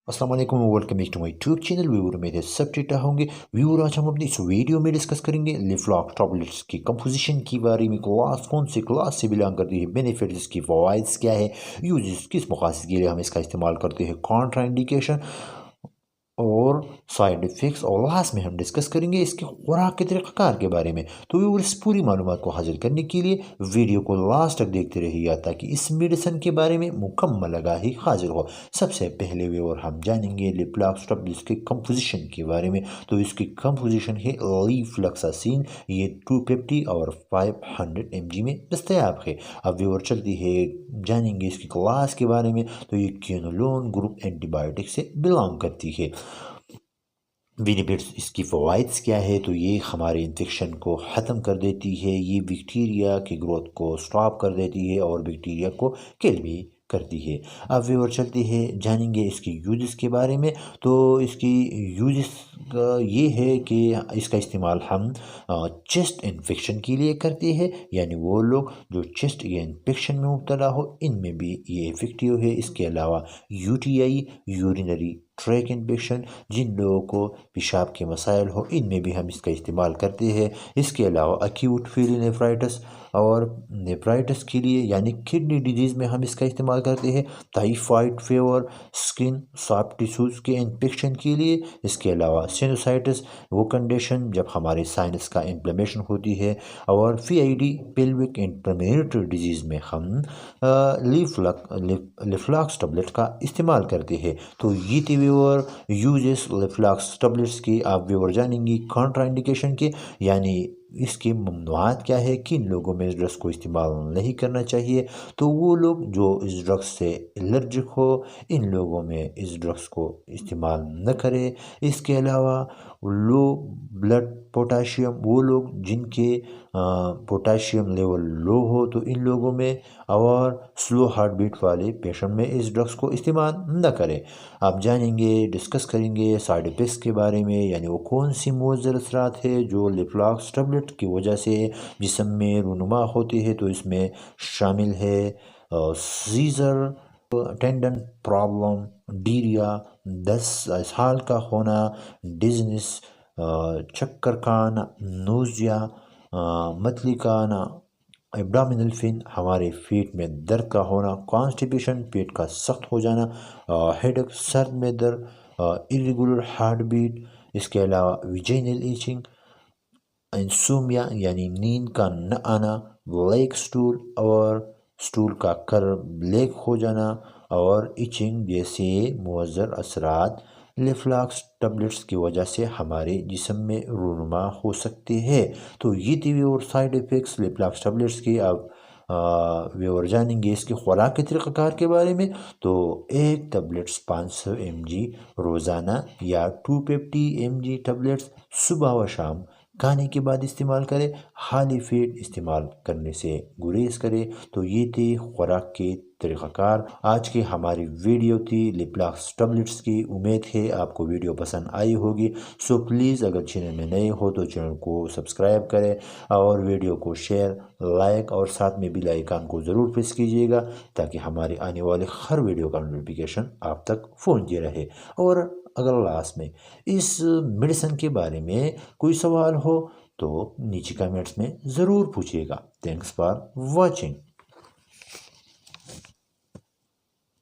अस्सलाम वालेकुम welcome back to my YouTube channel. Viewer मेरे सब ठीक ठाक होंगे। व्यूअर आज हम अपनी इस वीडियो में डिस्कस करेंगे लिफ्लॉक टैबलेट्स की कंपोजिशन के बारे में। क्लास कौन से क्लास से बिलोंग करती है, बेनिफिट्स की फ़वाइद क्या है, यूजेस किस मकासद के लिए हम इसका इस्तेमाल करते हैं, कॉन्ट्रा इंडिकेशन और साइड इफ़ेक्ट्स, और लास्ट में हम डिस्कस करेंगे इसके खुराक के तरीक़ाकार के बारे में। तो व्यूअर इस पूरी मालूमात को हासिल करने के लिए वीडियो को लास्ट तक देखते रहिएगा ताकि इस मेडिसिन के बारे में मुकम्मल आगाही हासिल हो। सबसे पहले व्यूअर हम जानेंगे लिफ्लॉक्सटॉब के कंपोजिशन के बारे में। तो इसकी कंपोजिशन है लीफ्लॉक्सासिन, ये 250 और 500 mg में दस्तयाब है। अब व्यूअर चलती है जानेंगे इसकी क्लास के बारे में। तो ये क्विनोलोन ग्रुप एंटीबायोटिक से बिलोंग करती है। बेनिफिट्स इसकी फ़वाइद क्या है, तो ये हमारे इन्फेक्शन को ख़त्म कर देती है, ये बैक्टीरिया की ग्रोथ को स्टॉप कर देती है और बैक्टीरिया को किल भी करती है। अब व्यूअर चलते हैं जानेंगे इसकी यूजेस के बारे में। तो इसकी यूजेस ये है कि इसका इस्तेमाल हम चेस्ट इन्फेक्शन के लिए करते हैं, यानी वो लोग जो चेस्ट या इन्फेक्शन में मुब्तला हो इनमें भी ये इफ़ेक्टिव है। इसके अलावा यूटीआई, यूरिनरी ट्रैक इन्फेक्शन, जिन लोगों को पेशाब के मसाइल हो इनमें भी हम इसका इस्तेमाल करते हैं। इसके अलावा अक्यूट फीली नेफ्राइटिस और नेफ्राइटिस के लिए यानी किडनी डिजीज़ में हम इसका इस्तेमाल करते हैं। Typhoid fever, skin soft tissues के इन्फेक्शन के लिए। इसके अलावा सिनुसाइटिस, वो कंडीशन जब हमारे साइनस का इन्फ्लेमेशन होती है। और पीआईडी, पेल्विक इंफ्लेमेटरी डिजीज़ में हम लिफ्लॉक्स टैबलेट का इस्तेमाल करते हैं। तो ये थे व्यूअर यूजेस लिफ्लॉक्स टैबलेट्स की। आप व्यूअर जानेंगी कॉन्ट्रा इंडिकेशन के, यानी इसके ममनुआत क्या है, किन लोगों में इस ड्रग्स को इस्तेमाल नहीं करना चाहिए। तो वो लोग जो इस ड्रग्स से एलर्जिक हो इन लोगों में इस ड्रग्स को इस्तेमाल न करें। इसके अलावा लो ब्लड पोटाशियम, वो लोग जिनके पोटाशियम लेवल लो हो तो इन लोगों में, और स्लो हार्ट बीट वाले पेशेंट में इस ड्रग्स को इस्तेमाल न करें। आप जानेंगे, डिस्कस करेंगे साइड इफ़ेक्ट्स के बारे में, यानी वो कौन सी मुअज़्ज़र असरात है जो लिफ्लॉक्स टैबलेट की वजह से जिस्म में रूनुमा होती है। तो इसमें शामिल है सीज़र, टेंडन प्रॉब्लम, डीरिया, 10 साल का होना, डिजनेस, चक्कर का आना, नोज़िया, मतली का आना, एब्डामिनल पेन, हमारे पेट में दर्द का होना, कॉन्स्टिपेशन, पेट का सख्त हो जाना, हेडेक, सर में दर्द, इरेगुलर हार्ट बीट। इसके अलावा विजाइनल ईचिंग, इंसोमिया यानी नींद का न आना, ब्लैक स्टूल और स्टूल का कलर ब्लैक हो जाना, और इचिंग जैसे मुअज़्ज़र असरात लिफ्लॉक्स टैबलेट्स की वजह से हमारे जिस्म में रूनुमा हो सकते हैं। तो ये थी और साइड इफ़ेक्ट्स लिफ्लॉक्स टैबलेट्स की। आप व्यूअर जानेंगे इसकी खुराक के तरीक़ाकार के बारे में। तो एक टैबलेट्स 500 mg रोज़ाना या 250 mg टैबलेट्स सुबह व शाम खाने के बाद इस्तेमाल करें। खाली पेट इस्तेमाल करने से गुरेज करें। तो ये थे खुराक के तरीक़ाकार। आज की हमारी वीडियो थी लिफ्लॉक्स टैबलेट्स की। उम्मीद है आपको वीडियो पसंद आई होगी। सो प्लीज़ अगर चैनल में नए हो तो चैनल को सब्सक्राइब करें और वीडियो को शेयर, लाइक और साथ में बेल आइकन को ज़रूर प्रेस कीजिएगा ताकि हमारे आने वाले हर वीडियो का नोटिफिकेशन आप तक पहुँचती रहे। और अगर लास्ट में इस मेडिसिन के बारे में कोई सवाल हो तो नीचे कमेंट्स में ज़रूर पूछिएगा। Thanks for watching.